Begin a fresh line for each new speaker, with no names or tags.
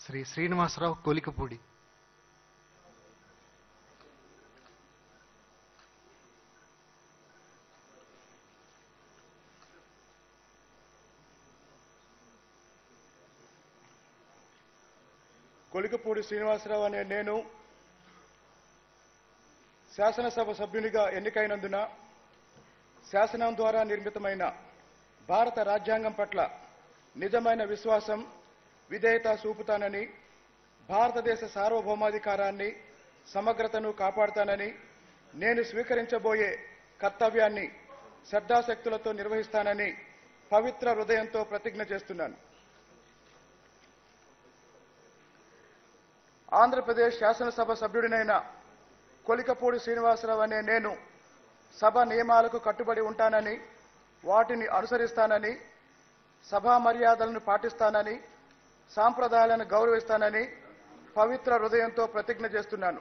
శ్రీ శ్రీనివాసరావు కోలికపూడి.
కొలికపూడి శ్రీనివాసరావు అనే నేను శాసనసభ సభ్యునిగా ఎన్నికైనందున శాసనం ద్వారా నిర్మితమైన భారత రాజ్యాంగం పట్ల నిజమైన విశ్వాసం, విధేయత చూపుతానని, భారతదేశ సార్వభౌమాధికారాన్ని, సమగ్రతను కాపాడుతానని, నేను స్వీకరించబోయే కర్తవ్యాన్ని శ్రద్ధాశక్తులతో నిర్వహిస్తానని పవిత్ర హృదయంతో ప్రతిజ్ఞ చేస్తున్నాను. ఆంధ్రప్రదేశ్ శాసనసభ సభ్యుడినైన కొలికపూడి శ్రీనివాసరావు అనే నేను సభ నియమాలకు కట్టుబడి ఉంటానని, వాటిని అనుసరిస్తానని, సభా మర్యాదలను పాటిస్తానని, సాంప్రదాయాలను గౌరవిస్తానని పవిత్ర హృదయంతో ప్రతిజ్ఞ చేస్తున్నాను.